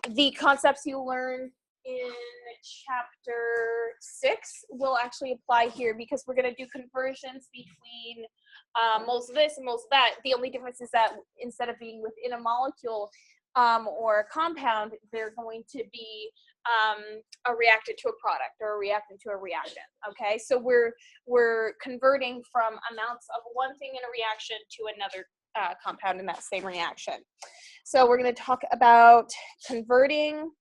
The concepts you learn in chapter 6 will actually apply here, because we're going to do conversions between moles of this and moles of that. The only difference is that instead of being within a molecule or a compound, they're going to be a reactant to a product or a reactant to a reactant. Okay, so we're converting from amounts of one thing in a reaction to another compound in that same reaction. So we're going to talk about converting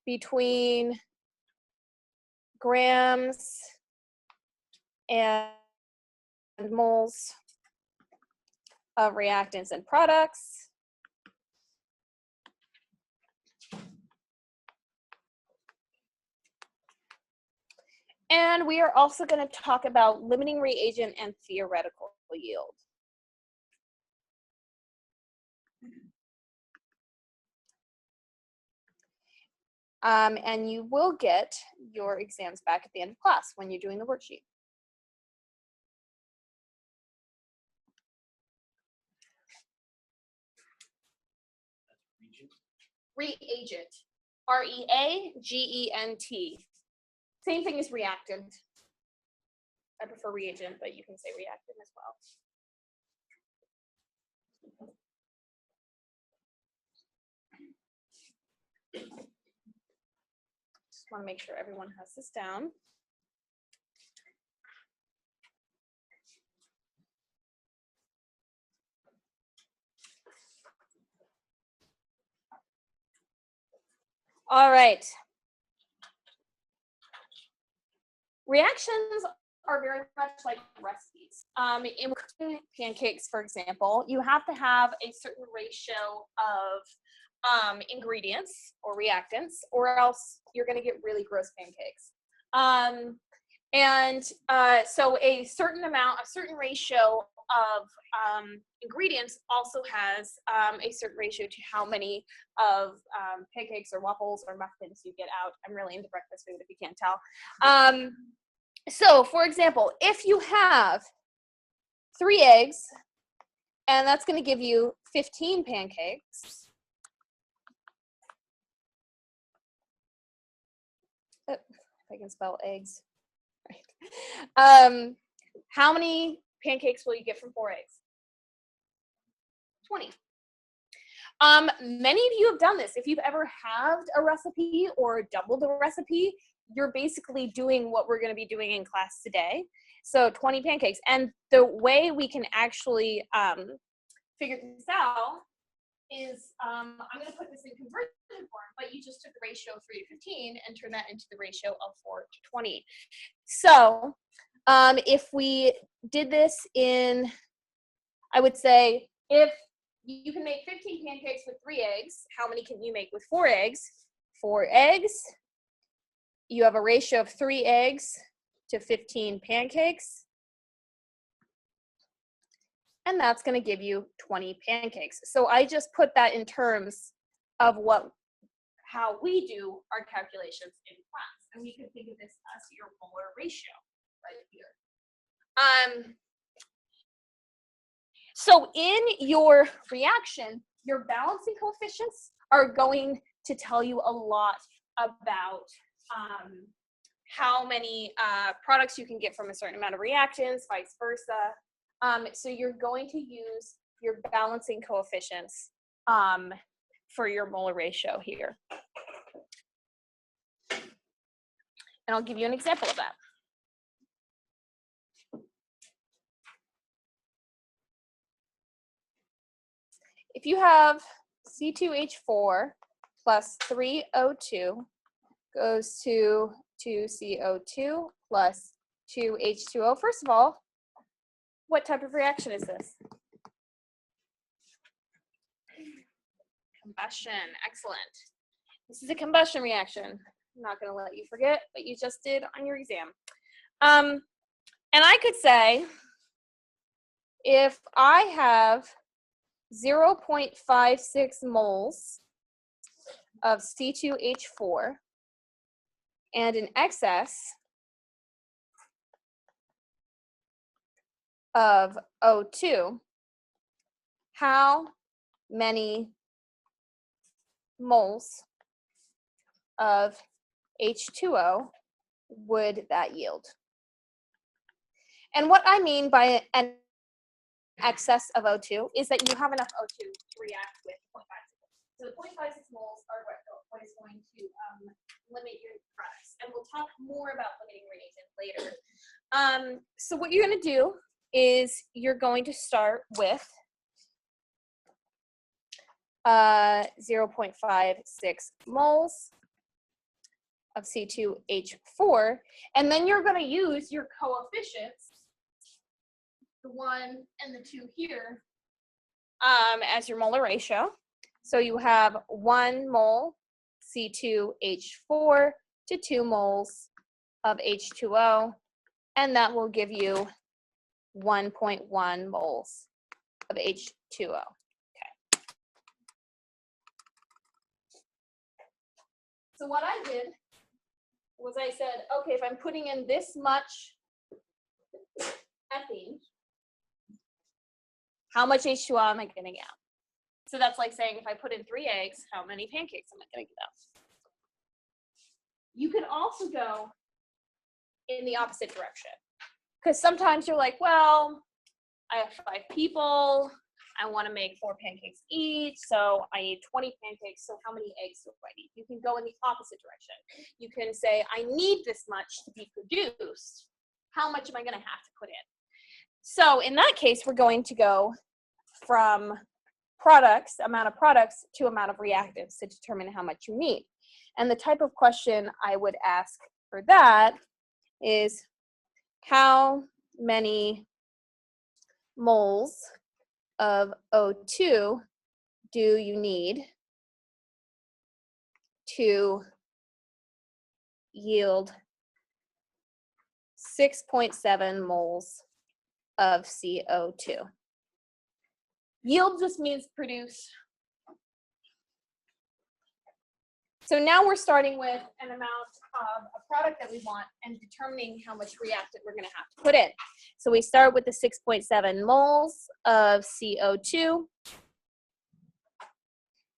between grams and moles of reactants and products. And we are also going to talk about limiting reagent and theoretical yield. And you will get your exams back at the end of class when you're doing the worksheet. Reagent. R-E-A-G-E-N-T. Same thing as reactant. I prefer reagent, but you can say reactant as well. Just want to make sure everyone has this down. All right. Reactions are very much like recipes. In cooking pancakes, for example, you have to have a certain ratio of ingredients or reactants, or else you're going to get really gross pancakes. So a certain ratio of ingredients also has a certain ratio to how many of pancakes or waffles or muffins you get out. I'm really into breakfast food, if you can't tell. So for example, if you have 3 eggs, and that's going to give you 15 pancakes. Oh, if I can spell eggs. Right. How many pancakes will you get from 4 eggs? 20. Many of you have done this. If you've ever halved a recipe or doubled a recipe, you're basically doing what we're going to be doing in class today. So 20 pancakes. And the way we can actually figure this out is, I'm going to put this in conversion form, but you just took the ratio of 3 to 15 and turned that into the ratio of 4 to 20. So if we did this in, I would say, if you can make 15 pancakes with 3 eggs, how many can you make with 4 eggs? 4 eggs. You have a ratio of 3 eggs to 15 pancakes. And that's going to give you 20 pancakes. So I just put that in terms of how we do our calculations in class. And we can think of this as your molar ratio right here. So in your reaction, your balancing coefficients are going to tell you a lot about how many products you can get from a certain amount of reactants, vice versa. So you're going to use your balancing coefficients for your molar ratio here. And I'll give you an example of that. If you have C2H4 plus 3O2 goes to 2CO2 plus 2H2O, first of all, what type of reaction is this? Combustion. Excellent. This is a combustion reaction. I'm not going to let you forget what you just did on your exam. And I could say, if I have 0.56 moles of C2H4 and an excess of O2, how many moles of H2O would that yield? And what I mean by an excess of O2 is that you have enough O2 to react with 0.56. So the 0.56 moles are what is going to limit your products. And we'll talk more about limiting reagents later. So what you're going to do is you're going to start with 0.56 moles of C2H4, and then you're going to use your coefficients, the 1 and the 2 here, as your molar ratio. So you have 1 mole C2H4 to 2 moles of H2O, and that will give you 1.1 moles of H2O. Okay. So what I did was I said, okay, if I'm putting in this much ethene, how much H2O am I getting out? So that's like saying if I put in 3 eggs, how many pancakes am I going to get out? You could also go in the opposite direction. Because sometimes you're like, well, I have 5 people. I want to make 4 pancakes each. So I need 20 pancakes. So how many eggs do I need? You can go in the opposite direction. You can say, I need this much to be produced. How much am I going to have to put in? So in that case, we're going to go from amount of products to amount of reactants to determine how much you need. And the type of question I would ask for that is, how many moles of O2 do you need to yield 6.7 moles of CO2? Yield just means produce. So now we're starting with an amount of a product that we want and determining how much reactant we're going to have to put in. So we start with the 6.7 moles of CO2.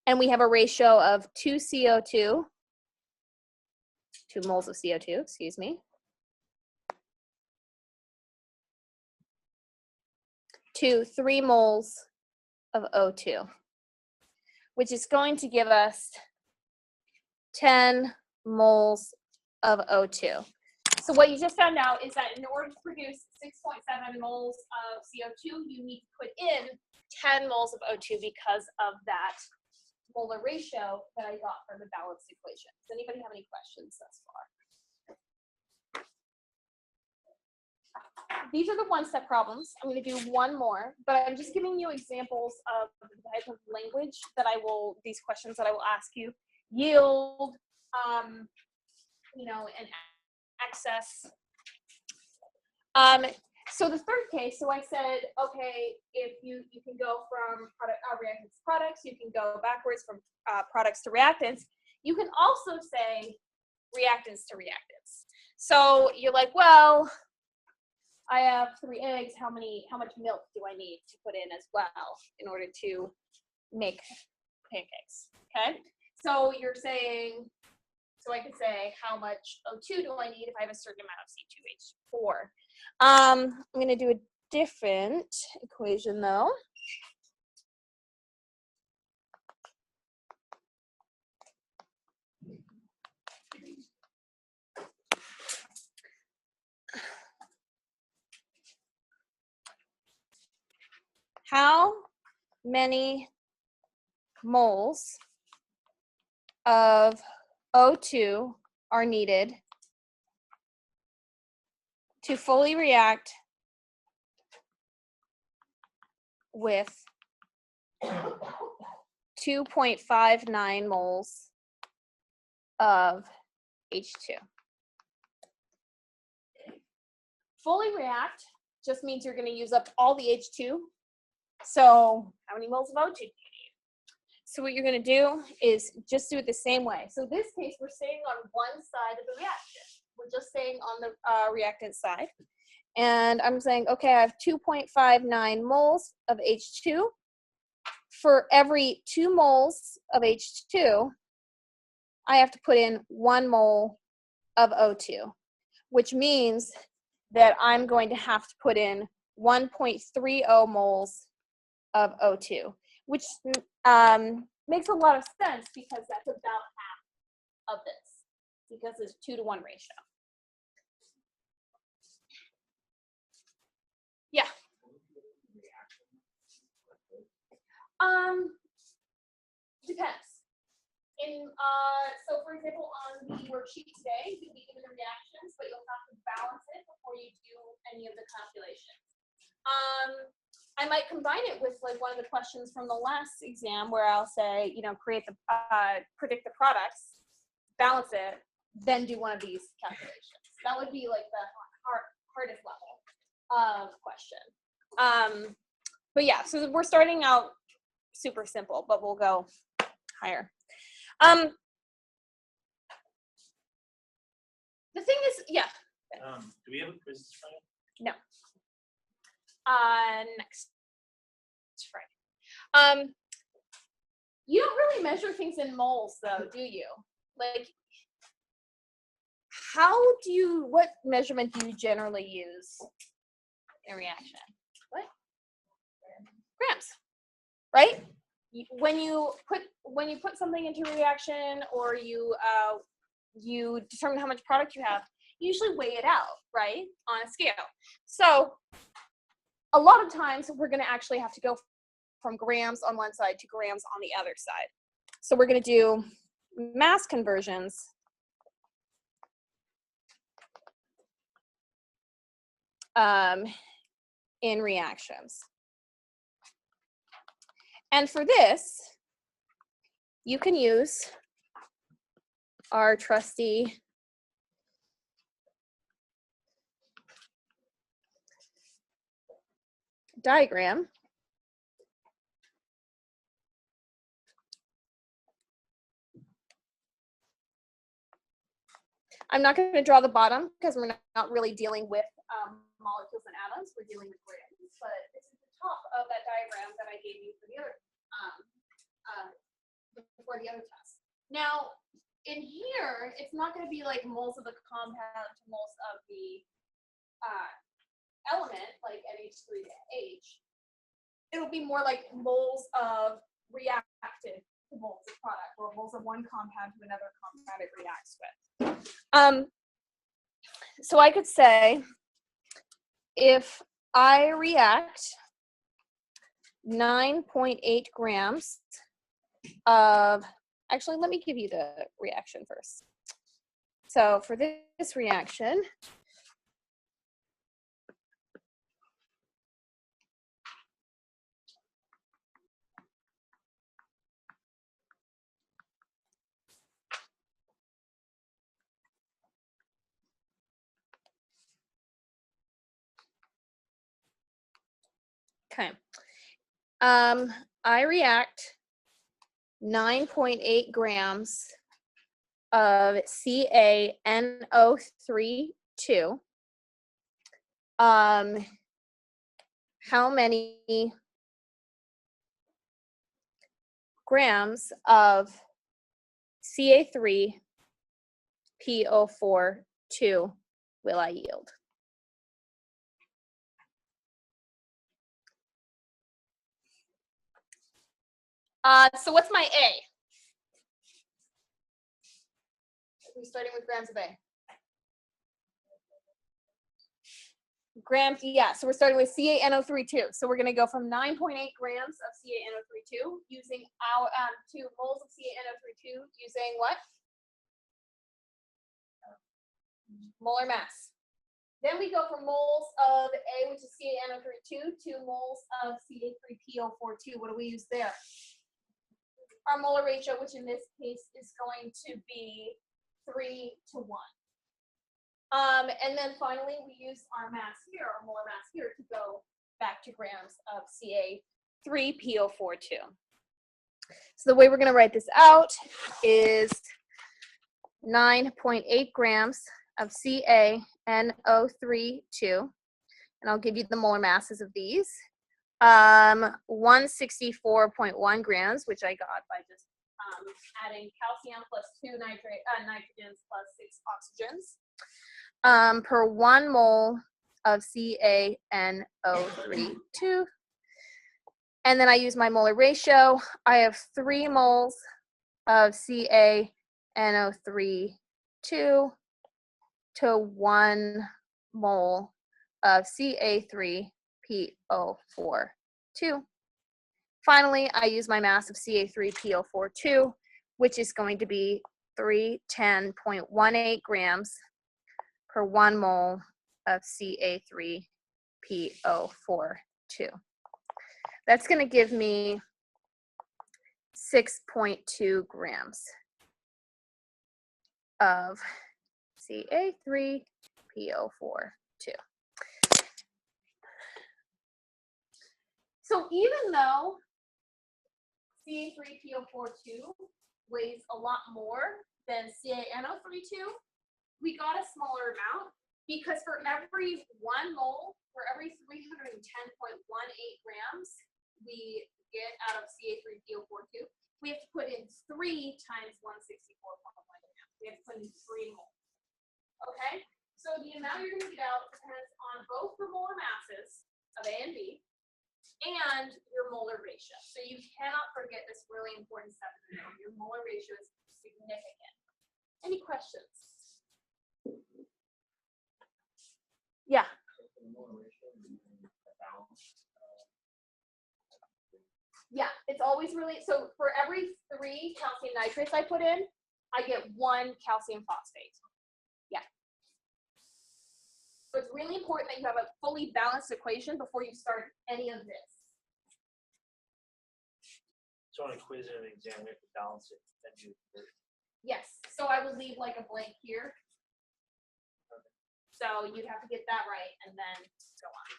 And we have a ratio of 2 moles of CO2, excuse me, to 3 moles of O2, which is going to give us 10 moles of O2. So what you just found out is that in order to produce 6.7 moles of CO2, you need to put in 10 moles of O2 because of that molar ratio that I got from the balanced equation. Does anybody have any questions thus far? These are the one-step problems. I'm going to do one more, but I'm just giving you examples of the type of language that these questions that I will ask you. Yield, and excess. So the third case, so I said, okay, if you can go from reactants to products, you can go backwards from products to reactants. You can also say reactants to reactants. So you're like, well, I have 3 eggs. How much milk do I need to put in as well in order to make pancakes? Okay. So you're saying, so I could say, how much O2 do I need if I have a certain amount of C2H4? I'm going to do a different equation though. How many moles of O2 are needed to fully react with 2.59 moles of H2? Fully react just means you're going to use up all the H2. So how many moles of O2 do you need? So what you're going to do is just do it the same way. So this case, we're staying on one side of the reaction. We're just staying on the reactant side. And I'm saying, okay, I have 2.59 moles of H2. for every 2 moles of H2, I have to put in 1 mole of O2, which means that I'm going to have to put in 1.30 moles of O2, which makes a lot of sense because that's about half of this, because it's 2-to-1 ratio. Yeah. Depends. So for example, on the worksheet today, you'll be given the reactions, but you'll have to balance it before you do any of the calculations. I might combine it with like one of the questions from the last exam where I'll say, you know, predict the products, balance it, then do one of these calculations. That would be like the hardest level of question. But yeah, so we're starting out super simple, but we'll go higher. The thing is, yeah. Do we have a quiz this Friday? No. Next Friday. You don't really measure things in moles, though, do you? Like, what measurement do you generally use in reaction? What? Grams, right? When you put something into a reaction, or you determine how much product you have, you usually weigh it out, right, on a scale. So a lot of times we're going to actually have to go from grams on one side to grams on the other side. So we're going to do mass conversions in reactions. And for this, you can use our trusty diagram. I'm not going to draw the bottom because we're not really dealing with molecules and atoms. We're dealing with grams. But this is the top of that diagram that I gave you for the other before the other test. Now, in here, it's not going to be like moles of the compound to moles of the element, like NH3 to H. It'll be more like moles of reactant to moles of product, or moles of one compound to another compound it reacts with. So I could say, if I react 9.8 grams of, actually, let me give you the reaction first. So for this reaction, okay, I react 9.8 grams of CaNO3 2. How many grams of Ca3PO4 2 will I yield? So what's my A? We're starting with grams of A. Grams, yeah, so we're starting with CaNO3 2. So we're going to go from 9.8 grams of CaNO3 2 using our 2 moles of CaNO3 2 using what? Molar mass. Then we go from moles of A, which is CaNO3 2, to moles of Ca3PO4 2. What do we use there? Our molar ratio, which in this case is going to be 3:1. And then finally, we use our mass here, our molar mass here, to go back to grams of Ca3PO4 2. So the way we're going to write this out is 9.8 grams of CaNO3 2, and I'll give you the molar masses of these. 164.1 grams, which I got by just adding calcium plus 2 nitrogens plus 6 oxygens per 1 mole of CaNO3 2. And then I use my molar ratio. I have 3 moles of CaNO3 2 to 1 mole of Ca3PO4 2. Finally, I use my mass of Ca3PO4 2, which is going to be 310.18 grams per 1 mole of Ca3PO4 2. That's going to give me 6.2 grams of Ca3PO4 2. So even though Ca3PO4 2 weighs a lot more than CaNO3 2, we got a smaller amount because for every 1 mole, for every 310.18 grams we get out of Ca3PO4 2, we have to put in 3 times 164.1 grams. We have to put in 3 moles. Okay? So the amount you're going to get out depends on both the molar masses of A and B and your molar ratio. So you cannot forget this really important step in the middle. Your molar ratio is significant. Any questions? Yeah. Yeah, it's always really, so for every 3 calcium nitrates I put in, I get 1 calcium phosphate. Yeah. So it's really important that you have a fully balanced equation before you start any of this. So on a quiz and an exam, we have to balance it. Then you. Yes, so I would leave like a blank here. Okay. So you'd have to get that right and then go on.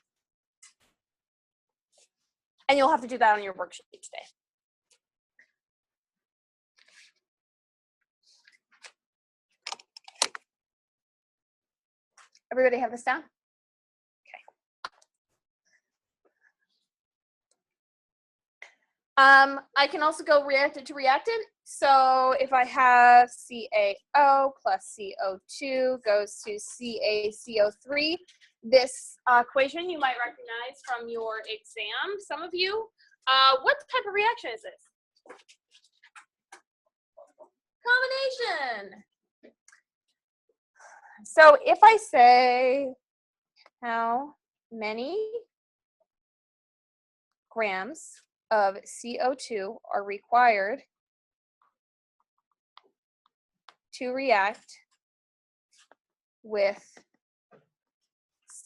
And you'll have to do that on your worksheet today. Everybody have this down? Okay. I can also go reactant to reactant. So if I have CaO plus CO2 goes to CaCO3, this equation you might recognize from your exam, some of you. What type of reaction is this? Combination. So if I say how many grams of CO2 are required to react with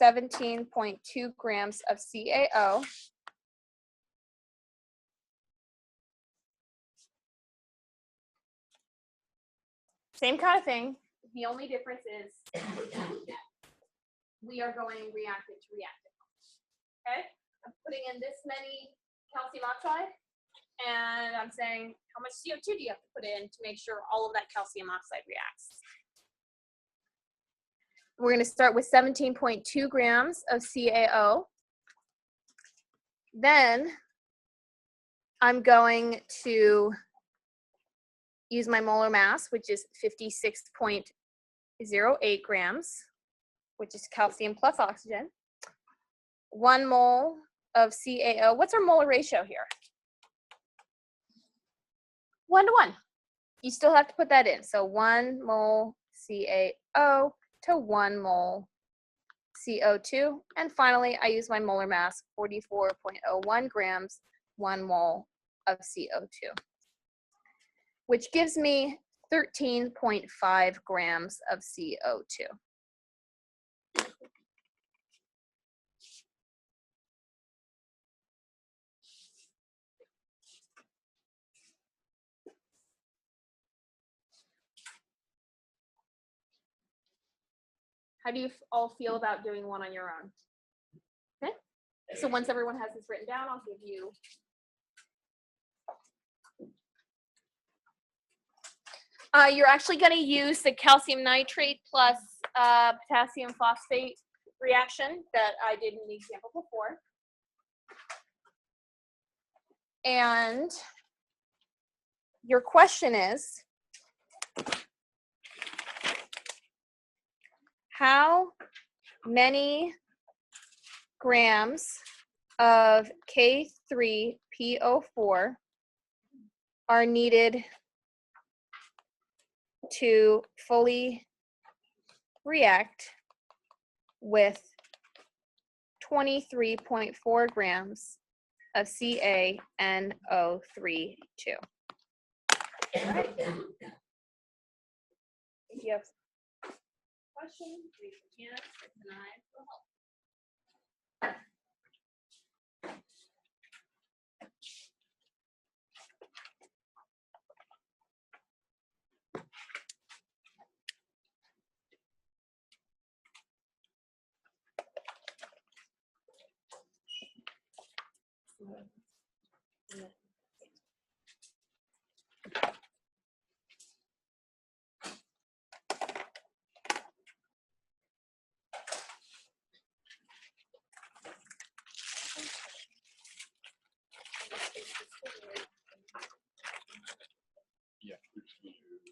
17.2 grams of CaO, same kind of thing. The only difference is we are going reactant to reactant. Okay? I'm putting in this many calcium oxide, and I'm saying, how much CO2 do you have to put in to make sure all of that calcium oxide reacts? We're going to start with 17.2 grams of CaO. Then I'm going to use my molar mass, which is 56.08 grams, which is calcium plus oxygen. 1 mole of CaO. What's our molar ratio here? 1 to 1. You still have to put that in. So 1 mole CaO to 1 mole CO2. And finally, I use my molar mass, 44.01 grams, 1 mole of CO2, which gives me 13.5 grams of CO2. How do you all feel about doing one on your own? Okay. So once everyone has this written down, I'll give you you're actually going to use the calcium nitrate plus potassium phosphate reaction that I did in the example before. And your question is, how many grams of K3PO4 are needed to fully react with 23.4 grams of CaNO3 2? Right. If you have questions, raise your hand, and I will help. Yeah, we're just gonna do that same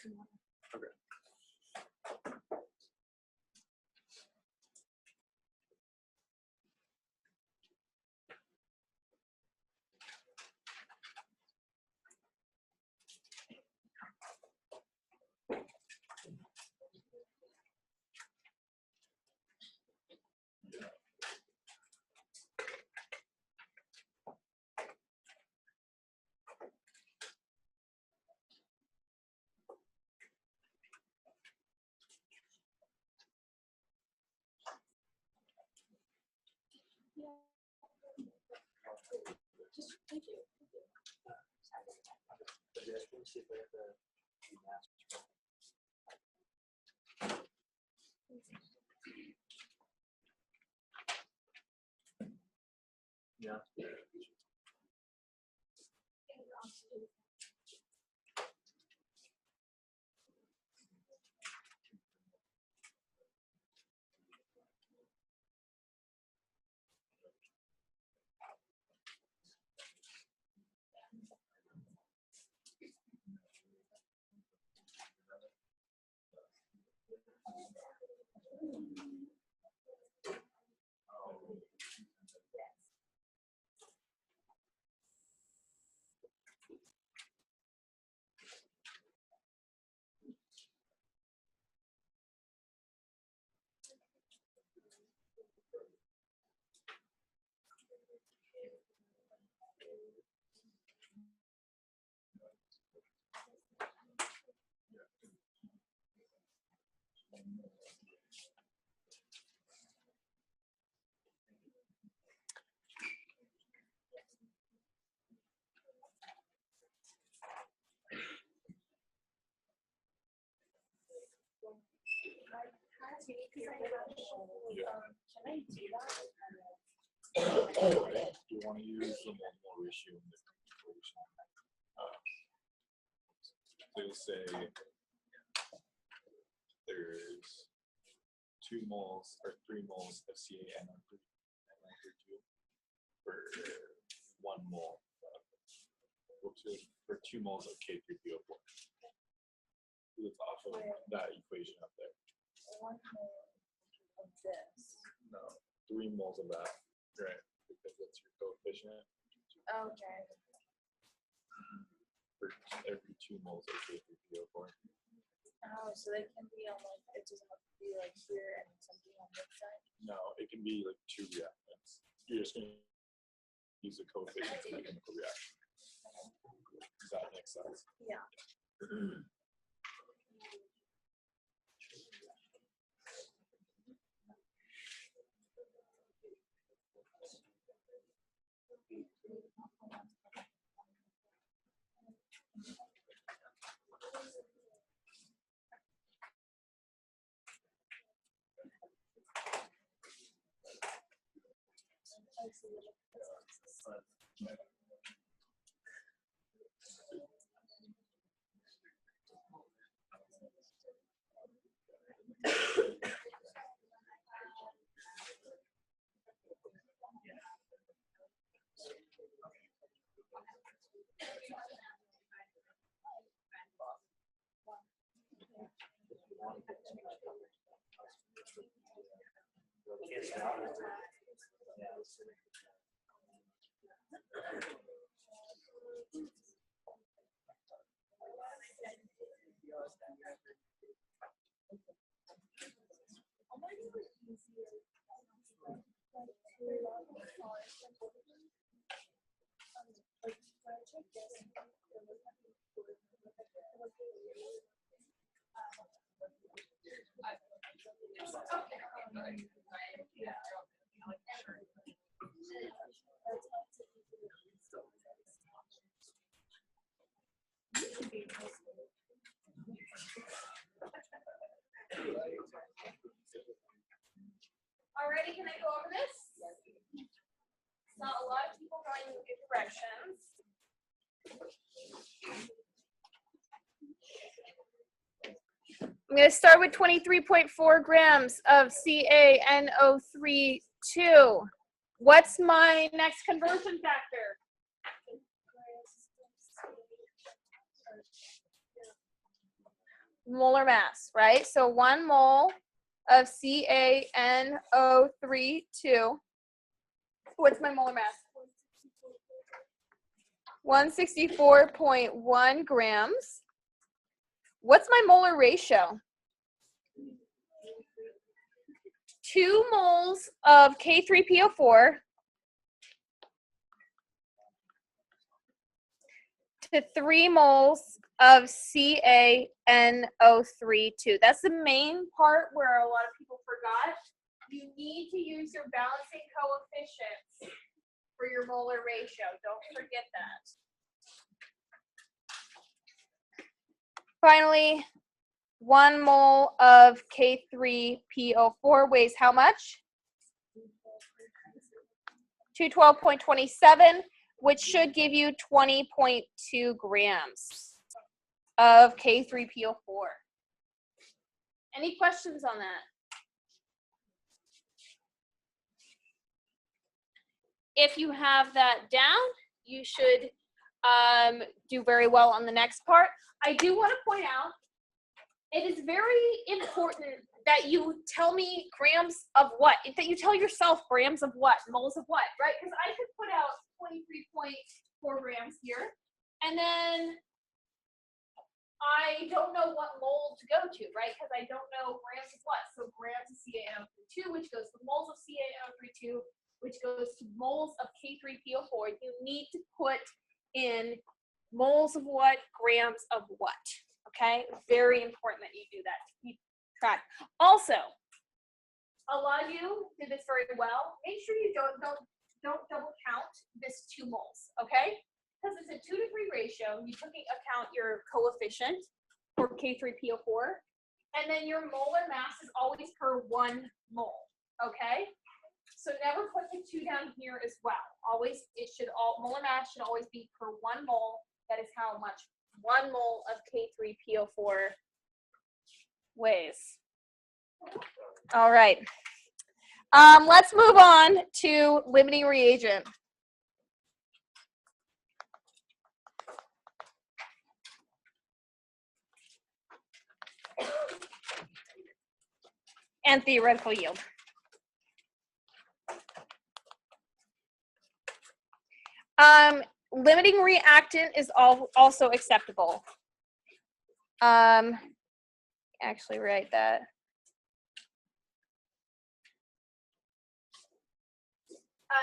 question. Okay. Yeah. Can I do that? Right? You want to use the mole ratio in the equation. So you'll say there's 2 moles or 3 moles of CaNO3 for 1 mole. For 2 moles of K3PO4. It's off of that equation up there. 1 mole of this. No, 3 moles of that, right? Because that's your coefficient. Okay. For every 2 moles of K3PO4. Oh, so they can be on like, it doesn't have to be like here and something on this side. No, it can be like 2 reactants. You're just going to use the coefficients in the chemical reaction. Does that make sense? Yeah. Alrighty, can I go over this? Not a lot of people going in good directions. I'm going to start with 23.4 grams of CaNO3 2. What's my next conversion factor? Molar mass, right? So 1 mole of CaNO3 2. What's my molar mass? 164.1 grams. What's my molar ratio? 2 moles of K3PO4 to 3 moles of CaNO3 2. That's the main part where a lot of people forgot. You need to use your balancing coefficients for your molar ratio. Don't forget that. Finally, 1 mole of K3PO4 weighs how much? 212.27, which should give you 20.2 grams of K3PO4. Any questions on that? If you have that down, you should do very well on the next part. I do want to point out, it is very important that you tell me grams of what, that you tell yourself grams of what, moles of what, right? Because I could put out 23.4 grams here, and then I don't know what mole to go to, right? Because I don't know grams of what. So grams of CaNO3 2, which goes to moles of CaNO3 2, which goes to moles of K3PO4. You need to put in moles of what, grams of what. Okay, very important that you do that to keep track. Also, a lot of you did this very well. Make sure you don't double count this 2 moles, okay? Because it's a 2 to 3 ratio. You took into account your coefficient for K3PO4, And then your molar mass is always per 1 mole, okay? So never put the 2 down here as well. Always, molar mass should always be per 1 mole. That is how much 1 mole of K3PO4 weighs. All right. Let's move on to limiting reagent. And theoretical yield. Limiting reactant is also acceptable. Actually write that.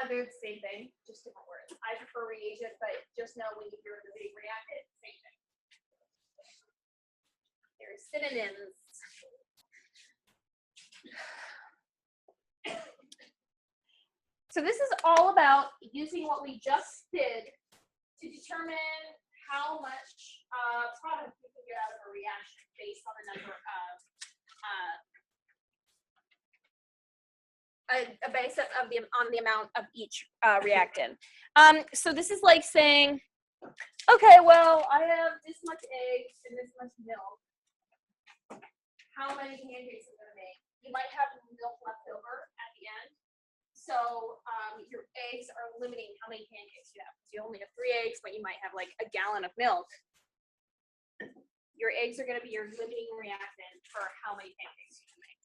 They're the same thing, just different words. I prefer reagent, but just know when you hear limiting reactant, same thing. They're synonyms. So this is all about using what we just did to determine how much product we can get out of a reaction based on the number of on the amount of each reactant. So this is like saying, okay, well, I have this much eggs and this much milk. How many pancakes am I gonna make? You might have milk left over at the end. So your eggs are limiting how many pancakes you have. So you only have 3 eggs, but you might have like a gallon of milk. Your eggs are going to be your limiting reactant for how many pancakes you can make.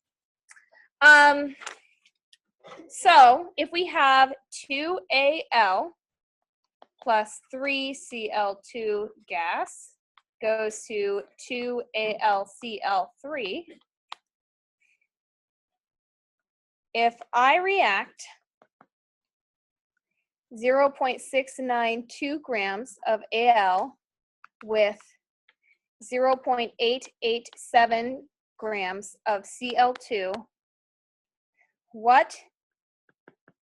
So if we have 2Al plus 3Cl2 gas goes to 2AlCl3, if I react 0.692 grams of Al with 0.887 grams of Cl2, what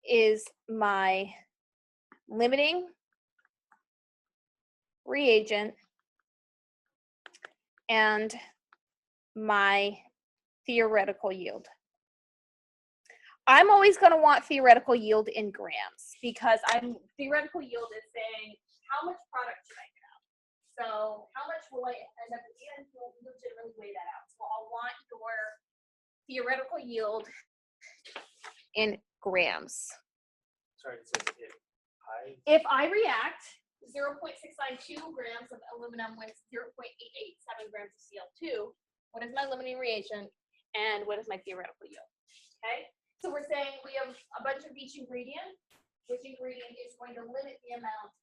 is my limiting reagent and my theoretical yield? I'm always going to want theoretical yield in grams because theoretical yield is saying how much product should I get out. So how much will I end up with? And you'll legitimately weigh that out. So I'll want your theoretical yield in grams. Sorry, it says if I react 0.692 grams of aluminum with 0.887 grams of Cl2, what is my limiting reagent and what is my theoretical yield? Okay. So we're saying we have a bunch of each ingredient. Which ingredient is going to limit the amount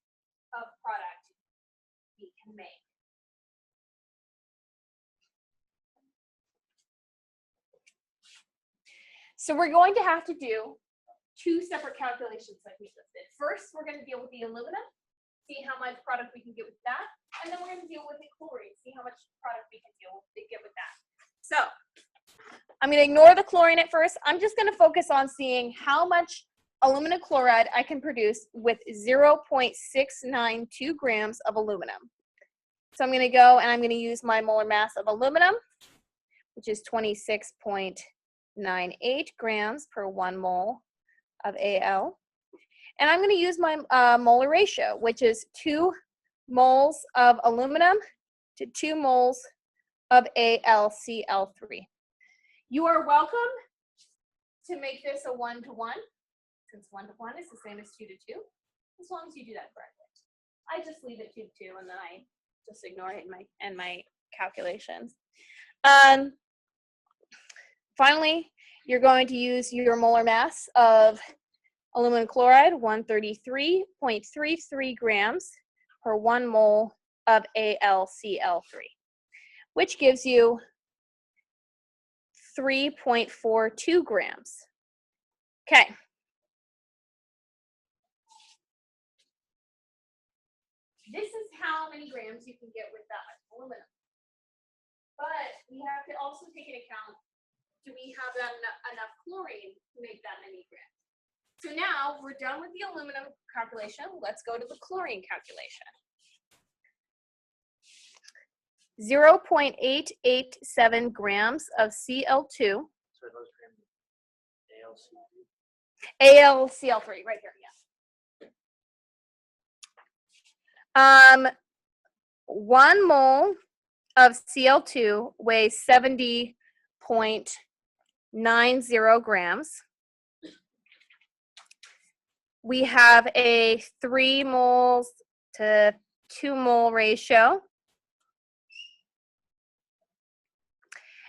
of product we can make? So we're going to have to do 2 separate calculations like we just did. First, we're going to deal with the aluminum, see how much product we can get with that, and then we're going to deal with the chlorine, see how much product we can get with that. So I'm going to ignore the chlorine at first. I'm just going to focus on seeing how much aluminum chloride I can produce with 0.692 grams of aluminum. So I'm going to go and I'm going to use my molar mass of aluminum, which is 26.98 grams per 1 mole of Al. And I'm going to use my molar ratio, which is 2 moles of aluminum to 2 moles of AlCl3. You are welcome to make this a 1-to-1, since 1-to-1 is the same as 2-to-2, as long as you do that correctly. I just leave it 2-to-2 and then I just ignore it in my calculations. Finally, you're going to use your molar mass of aluminum chloride, 133.33 grams per 1 mole of AlCl3, which gives you 3.42 grams. Okay. This is how many grams you can get with that much aluminum. But we have to also take into account, do we have enough chlorine to make that many grams? So now we're done with the aluminum calculation. Let's go to the chlorine calculation. 0.887 grams of Cl2, So those ALC. AlCl3, right here, yeah. 1 mole of Cl2 weighs 70.90 grams. We have a 3 moles to 2 mole ratio.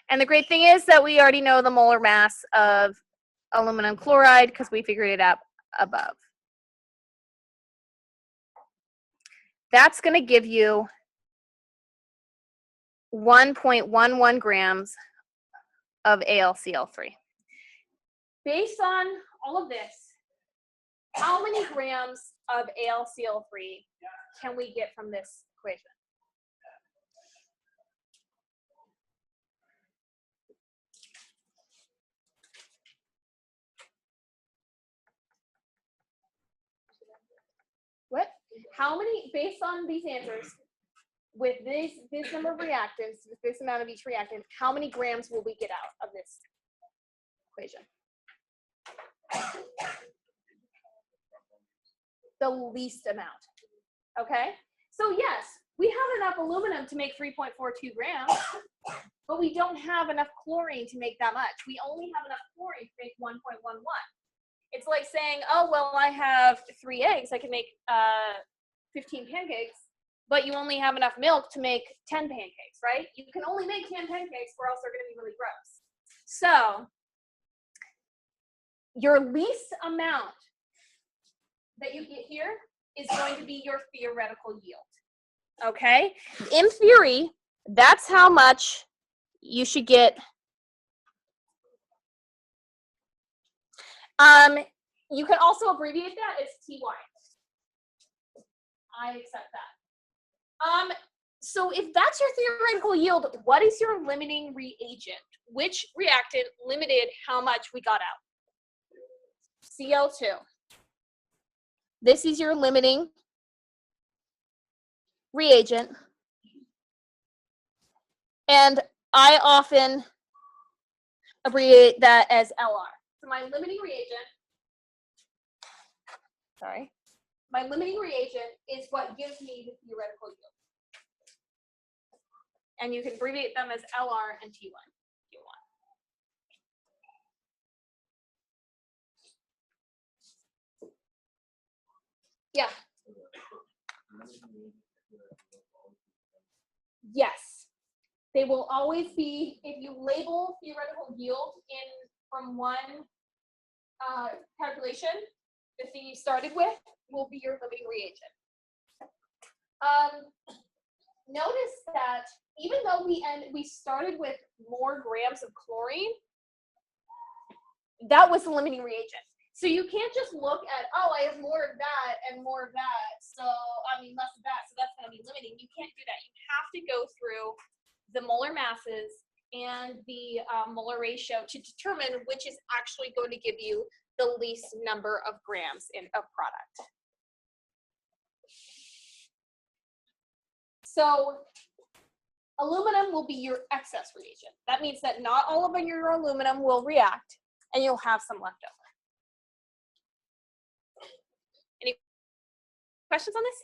And the great thing is that we already know the molar mass of aluminum chloride because we figured it out above. That's going to give you 1.11 grams of AlCl3. Based on all of this, how many grams of AlCl3 can we get from this equation? What? How many, based on these answers, with this number of reactants, with this amount of each reactant, how many grams will we get out of this equation? The least amount. Okay? So yes, we have enough aluminum to make 3.42 grams, but we don't have enough chlorine to make that much. We only have enough chlorine to make 1.11. It's like saying, oh, well, I have 3 eggs. I can make 15 pancakes, but you only have enough milk to make 10 pancakes, right? You can only make 10 pancakes or else they're going to be really gross. So your least amount that you get here is going to be your theoretical yield. Okay? In theory, that's how much you should get. You can also abbreviate that as TY. I accept that. So if that's your theoretical yield, what is your limiting reagent? Which reactant limited how much we got out? Cl2. This is your limiting reagent. And I often abbreviate that as LR. So my limiting reagent, my limiting reagent is what gives me the theoretical yield. And you can abbreviate them as LR and T1 if you want. Yeah. Yes. They will always be, if you label theoretical yield from one calculation, the thing you started with will be your limiting reagent. Notice that even though we started with more grams of chlorine, that was the limiting reagent. So you can't just look at, oh, I have more of that and more of that, so I mean less of that, so that's going to be limiting. You can't do that. You have to go through the molar masses and the molar ratio to determine which is actually going to give you the least number of grams of product. So aluminum will be your excess reagent. That means that not all of your aluminum will react, and you'll have some left over. Any questions on this?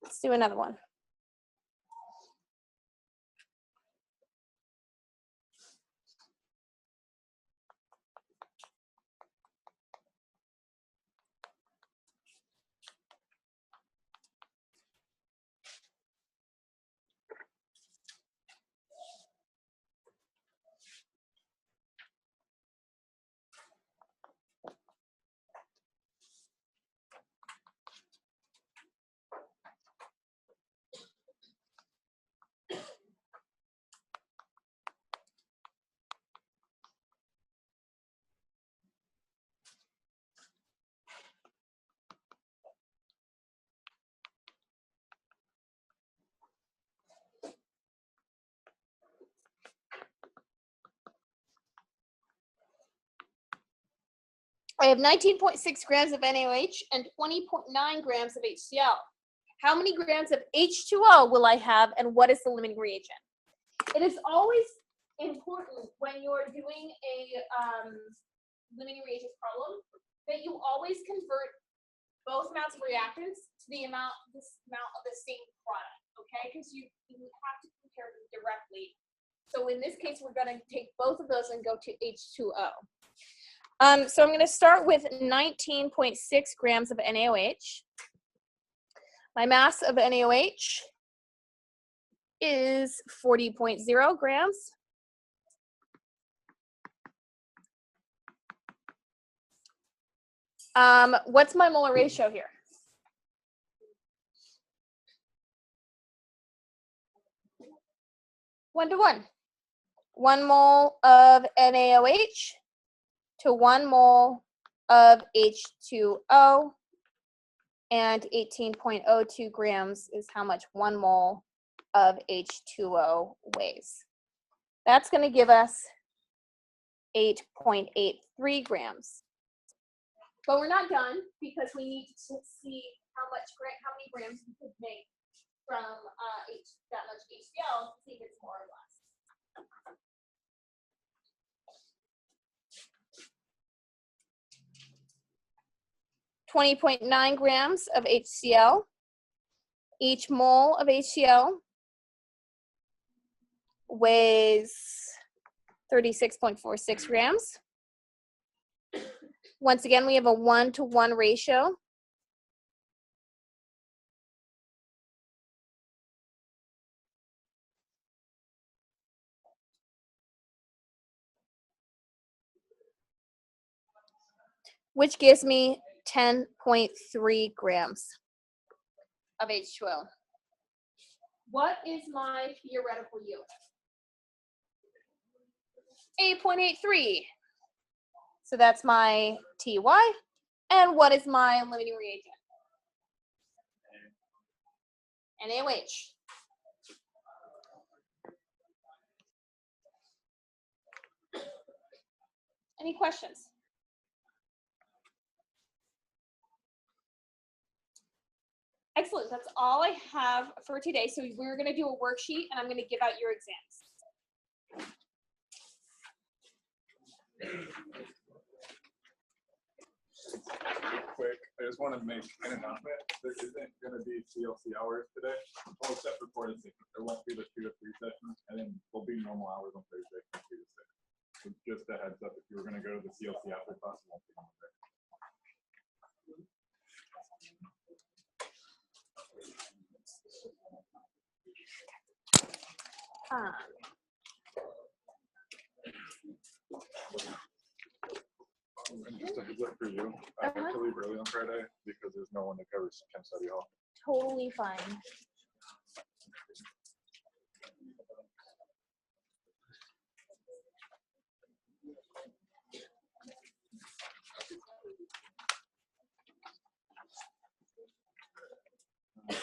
Let's do another one. I have 19.6 grams of NaOH and 20.9 grams of HCl. How many grams of H2O will I have, and what is the limiting reagent? It is always important when you're doing a limiting reagents problem that you always convert both amounts of reactants to this amount of the same product, okay? Because you have to compare them directly. So in this case, we're going to take both of those and go to H2O. So I'm going to start with 19.6 grams of NaOH. My mass of NaOH is 40.0 grams. What's my molar ratio here? One to one. 1 mole of NaOH to 1 mole of H2O, and 18.02 grams is how much 1 mole of H2O weighs. That's going to give us 8.83 grams. But we're not done because we need to see how many grams we could make from that much HCl to see if it's more or less. 20.9 grams of HCl. Each mole of HCl weighs 36.46 grams. Once again, we have a 1-to-1 ratio. Which gives me 10.3 grams of H2O. What is my theoretical yield? 8.83. So that's my TY. And what is my limiting reagent? NaOH. Any questions? Excellent. That's all I have for today. So we're going to do a worksheet, and I'm going to give out your exams. Quick, I just want to make an announcement. There isn't going to be CLC hours today. All except for 4 to 6. There won't be the 2 to 3 sessions, and then there'll be normal hours on Thursday from 2 to 6. So just a heads up, if you were going to go to the CLC after class, it won't be on there. And just a heads up for you, I have to leave early on Friday because there's no one to cover Chem Study Hall. Totally fine.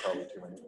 Probably too many.